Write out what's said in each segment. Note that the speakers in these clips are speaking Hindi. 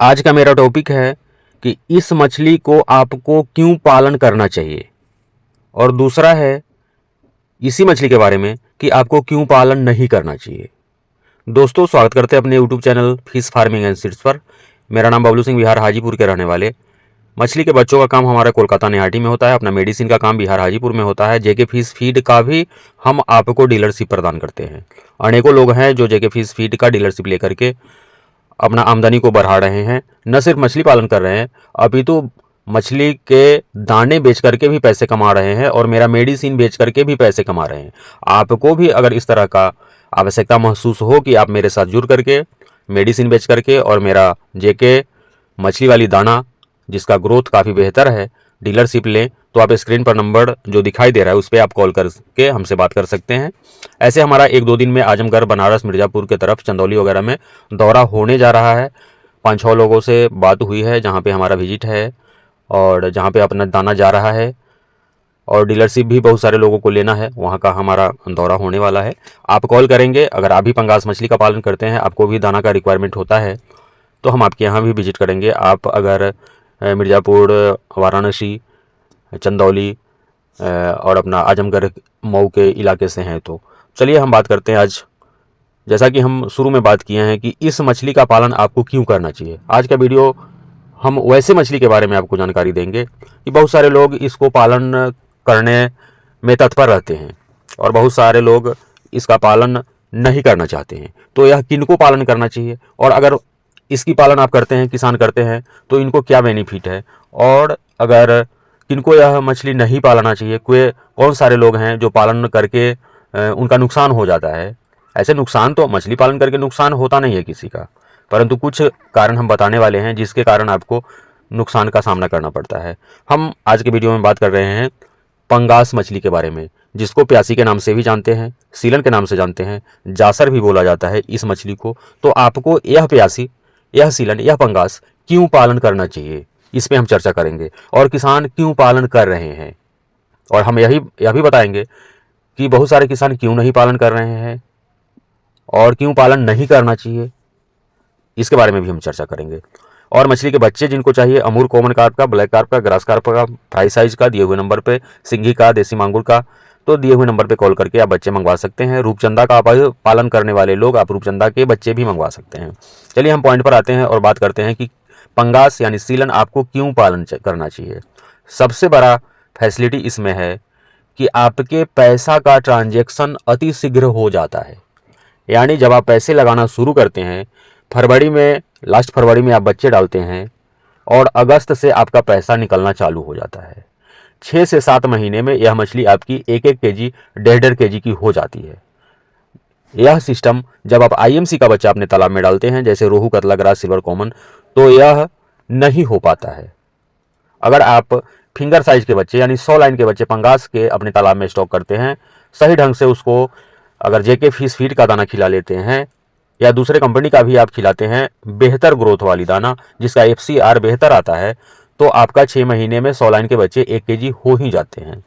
आज का मेरा टॉपिक है कि इस मछली को आपको क्यों पालन करना चाहिए, और दूसरा है इसी मछली के बारे में कि आपको क्यों पालन नहीं करना चाहिए। दोस्तों, स्वागत करते हैं अपने YouTube channel fish farming and seeds पर। मेरा नाम बबलू सिंह, बिहार हाजीपुर के रहने वाले। मछली के बच्चों का काम हमारा कोलकाता निहाटी में होता है। अपना मेडिसिन का काम बिहार हाजीपुर में होता है। जेके फिश फीड का भी हम आपको डीलरशिप प्रदान करते हैं। अनेकों लोग हैं जो जेके फिश फीड का डीलरशिप लेकर के अपना आमदनी को बढ़ा रहे हैं। न सिर्फ मछली पालन कर रहे हैं, अपितु मछली के दाने बेच करके भी पैसे कमा रहे हैं और मेरा मेडिसिन बेच करके भी पैसे कमा रहे हैं। आपको भी अगर इस तरह का आवश्यकता महसूस हो कि आप मेरे साथ जुड़ करके मेडिसिन बेच करके और मेरा जेके मछली वाली दाना जिसका ग्रोथ काफ़ी बेहतर है डीलरशिप लें, तो आप स्क्रीन पर नंबर जो दिखाई दे रहा है उस पर आप कॉल करके हमसे बात कर सकते हैं। ऐसे हमारा 1-2 दिन में आजमगढ़, बनारस, मिर्ज़ापुर के तरफ, चंदौली वगैरह में दौरा होने जा रहा है। 5-6 लोगों से बात हुई है जहाँ पे हमारा विजिट है और जहाँ पे अपना दाना जा रहा है, और डीलरशिप भी बहुत सारे लोगों को लेना है। वहाँ का हमारा दौरा होने वाला है। आप कॉल करेंगे, अगर आप भी पंगास मछली का पालन करते हैं, आपको भी दाना का रिक्वायरमेंट होता है, तो हम आपके यहाँ भी विजिट करेंगे। आप अगर मिर्ज़ापुर, वाराणसी, चंदौली और अपना आजमगढ़, मऊ के इलाके से हैं तो चलिए हम बात करते हैं आज। जैसा कि हम शुरू में बात किए हैं कि इस मछली का पालन आपको क्यों करना चाहिए, आज का वीडियो हम वैसे मछली के बारे में आपको जानकारी देंगे कि बहुत सारे लोग इसको पालन करने में तत्पर रहते हैं और बहुत सारे लोग इसका पालन नहीं करना चाहते हैं। तो यह किनको पालन करना चाहिए, और अगर इसकी पालन आप करते हैं, किसान करते हैं, तो इनको क्या बेनिफिट है, और अगर किनको यह मछली नहीं पालना चाहिए, कौन सारे लोग हैं जो पालन करके उनका नुकसान हो जाता है। ऐसे नुकसान तो मछली पालन करके नुकसान होता नहीं है किसी का, परंतु कुछ कारण हम बताने वाले हैं जिसके कारण आपको नुकसान का सामना करना पड़ता है। हम आज के वीडियो में बात कर रहे हैं पंगास मछली के बारे में, जिसको प्यासी के नाम से भी जानते हैं, सीलन के नाम से जानते हैं, जासर भी बोला जाता है इस मछली को। तो आपको यह प्यासी, यह सीलन, यह पंगास क्यों पालन करना चाहिए, इस पे हम चर्चा करेंगे, और किसान क्यों पालन कर रहे हैं, और हम यह भी बताएंगे कि बहुत सारे किसान क्यों नहीं पालन कर रहे हैं और क्यों पालन नहीं करना चाहिए, इसके बारे में भी हम चर्चा करेंगे। और मछली के बच्चे जिनको चाहिए, अमूर कॉमन कार्प का, ब्लैक कार्प का, ग्रास कार्प का, फ्राई साइज का, दिए हुए नंबर पे, सिंघी का, देसी मांगुर का, तो दिए हुए नंबर पे कॉल करके आप बच्चे मंगवा सकते हैं। रूपचंदा का आप पालन करने वाले लोग, आप रूपचंदा के बच्चे भी मंगवा सकते हैं। चलिए हम पॉइंट पर आते हैं और बात करते हैं कि पंगास यानी सीलन आपको क्यों पालन करना चाहिए। सबसे बड़ा फैसिलिटी इसमें है कि आपके पैसा का ट्रांजैक्शन अति शीघ्र हो जाता है। यानी जब आप पैसे लगाना शुरू करते हैं, फरवरी में, लास्ट फरवरी में आप बच्चे डालते हैं और अगस्त से आपका पैसा निकलना चालू हो जाता है। 6 से 7 महीने में यह मछली आपकी 1-1 केजी, 1.5-1.5 केजी की हो जाती है। यह सिस्टम जब आप आईएमसी का बच्चा अपने तालाब में डालते हैं, जैसे रोहू, कतला, ग्रास, सिल्वर कॉमन, तो यह नहीं हो पाता है। अगर आप फिंगर साइज के बच्चे यानी 100 लाइन के बच्चे पंगास के अपने तालाब में स्टॉक करते हैं, सही ढंग से उसको अगर जेके फिश फीड का दाना खिला लेते हैं या दूसरे कंपनी का भी आप खिलाते हैं, बेहतर ग्रोथ वाली दाना जिसका FCR बेहतर आता है, तो आपका 6 महीने में 100 लाइन के बच्चे 1 केजी हो ही जाते हैं।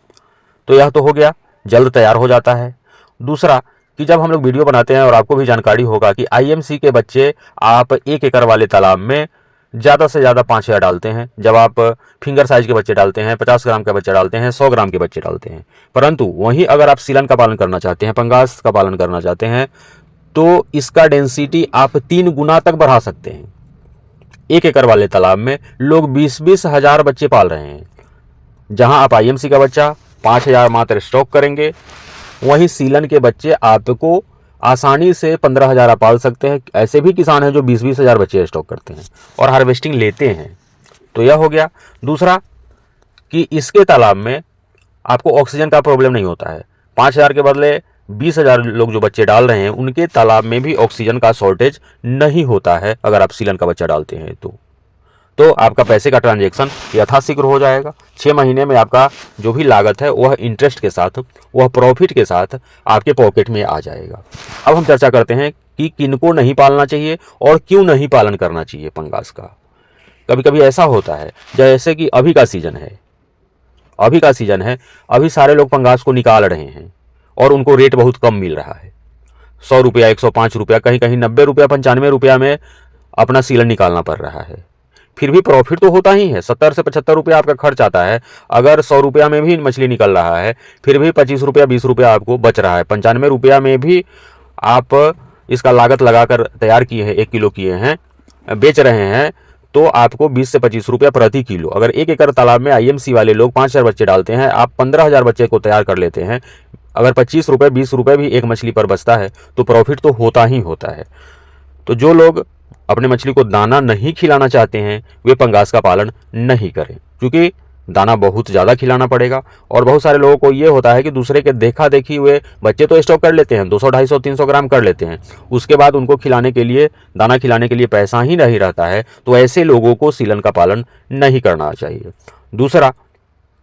तो यह तो हो गया, जल्द तैयार हो जाता है। दूसरा कि जब हम लोग वीडियो बनाते हैं, और आपको भी जानकारी होगा कि आईएमसी के बच्चे आप 1 एकड़ वाले तालाब में ज़्यादा से ज़्यादा 5,000 डालते हैं। जब आप फिंगर साइज के बच्चे डालते हैं, 50 ग्राम का बच्चा डालते हैं, 100 ग्राम के बच्चे डालते हैं। परंतु वहीं अगर आप सीलन का पालन करना चाहते हैं, पंगास का पालन करना चाहते हैं, तो इसका डेंसिटी आप 3 गुना तक बढ़ा सकते हैं। 1 एकड़ वाले तालाब में लोग 20-20 हज़ार बच्चे पाल रहे हैं। जहां आप आईएमसी का बच्चा 5,000 मात्र स्टॉक करेंगे, वहीं सीलन के बच्चे आपको आसानी से 15,000 आप पाल सकते हैं। ऐसे भी किसान हैं जो 20-20 हज़ार बच्चे स्टॉक करते हैं और हार्वेस्टिंग लेते हैं। तो यह हो गया। दूसरा कि इसके तालाब में आपको ऑक्सीजन का प्रॉब्लम नहीं होता है। 5,000 के बदले 20,000 लोग जो बच्चे डाल रहे हैं, उनके तालाब में भी ऑक्सीजन का शॉर्टेज नहीं होता है अगर आप सीलन का बच्चा डालते हैं तो आपका पैसे का ट्रांजैक्शन यथाशीघ्र हो जाएगा। 6 महीने में आपका जो भी लागत है वह इंटरेस्ट के साथ, वह प्रॉफिट के साथ आपके पॉकेट में आ जाएगा। अब हम चर्चा करते हैं कि किनको नहीं पालना चाहिए और क्यों नहीं पालन करना चाहिए पंगास का। कभी कभी ऐसा होता है, जैसे कि अभी का सीजन है, अभी सारे लोग पंगास को निकाल रहे हैं और उनको रेट बहुत कम मिल रहा है। 100 रुपया, 105 रुपया, कहीं कहीं 90 रुपया, 95 रुपया में अपना सीलन निकालना पड़ रहा है। फिर भी प्रॉफिट तो होता ही है। 70 से 75 रुपया आपका खर्च आता है। अगर 100 रुपया में भी मछली निकल रहा है, फिर भी 25 रुपया 20 रुपया आपको बच रहा है। 95 रुपया में भी आप इसका लागत लगाकर तैयार किए हैं, 1 किलो किए हैं, बेच रहे हैं, तो आपको 20 से 25 रुपया प्रति किलो। अगर 1 एकड़ तालाब में IMC वाले लोग 5000 बच्चे डालते हैं, आप 15,000 बच्चे को तैयार कर लेते हैं, अगर 25 रुपये 20 रुपये भी एक मछली पर बचता है तो प्रॉफिट तो होता ही होता है। तो जो लोग अपने मछली को दाना नहीं खिलाना चाहते हैं वे पंगास का पालन नहीं करें, क्योंकि दाना बहुत ज़्यादा खिलाना पड़ेगा। और बहुत सारे लोगों को ये होता है कि दूसरे के देखा देखी हुए बच्चे तो स्टॉक कर लेते हैं, 200 250 300 ग्राम कर लेते हैं, उसके बाद उनको खिलाने के लिए, दाना खिलाने के लिए पैसा ही नहीं रहता है। तो ऐसे लोगों को सीलन का पालन नहीं करना चाहिए। दूसरा,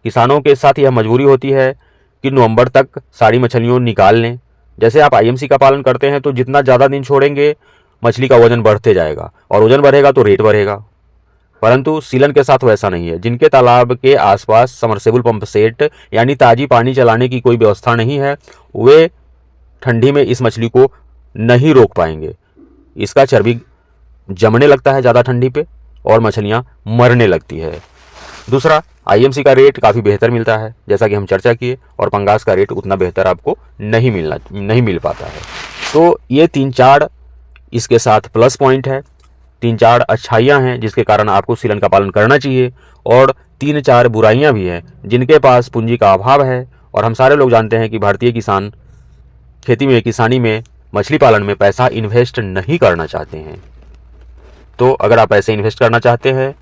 किसानों के साथ यह मजबूरी होती है कि नवंबर तक सारी मछलियों निकाल लें। जैसे आप IMC का पालन करते हैं तो जितना ज़्यादा दिन छोड़ेंगे मछली का वजन बढ़ते जाएगा, और वजन बढ़ेगा तो रेट बढ़ेगा। परंतु सीलन के साथ वैसा नहीं है। जिनके तालाब के आसपास समरसेबुल पंप सेट यानी ताजी पानी चलाने की कोई व्यवस्था नहीं है, वे ठंडी में इस मछली को नहीं रोक पाएंगे। इसका चर्बी जमने लगता है ज़्यादा ठंडी पे और मछलियाँ मरने लगती है। दूसरा, IMC का रेट काफ़ी बेहतर मिलता है, जैसा कि हम चर्चा किए, और पंगास का रेट उतना बेहतर आपको नहीं मिल पाता है। तो ये 3-4 इसके साथ प्लस पॉइंट है, 3-4 अच्छाइयाँ हैं जिसके कारण आपको सीलन का पालन करना चाहिए, और 3-4 बुराइयाँ भी हैं जिनके पास पूंजी का अभाव है। और हम सारे लोग जानते हैं कि भारतीय किसान खेती में, किसानी में, मछली पालन में पैसा इन्वेस्ट नहीं करना चाहते हैं। तो अगर आप पैसे इन्वेस्ट करना चाहते हैं,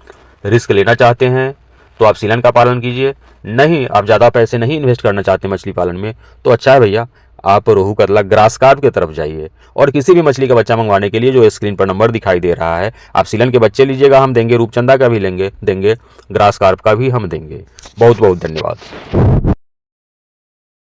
रिस्क लेना चाहते हैं, तो आप सीलन का पालन कीजिए। नहीं, आप ज़्यादा पैसे नहीं इन्वेस्ट करना चाहते मछली पालन में, तो अच्छा है भैया, आप रोहू, कतला, ग्रास कार्प की तरफ जाइए। और किसी भी मछली का बच्चा मंगवाने के लिए जो स्क्रीन पर नंबर दिखाई दे रहा है, आप सीलन के बच्चे लीजिएगा, हम देंगे, रूपचंदा का भी देंगे, ग्रास कार्प का भी हम देंगे। बहुत बहुत धन्यवाद।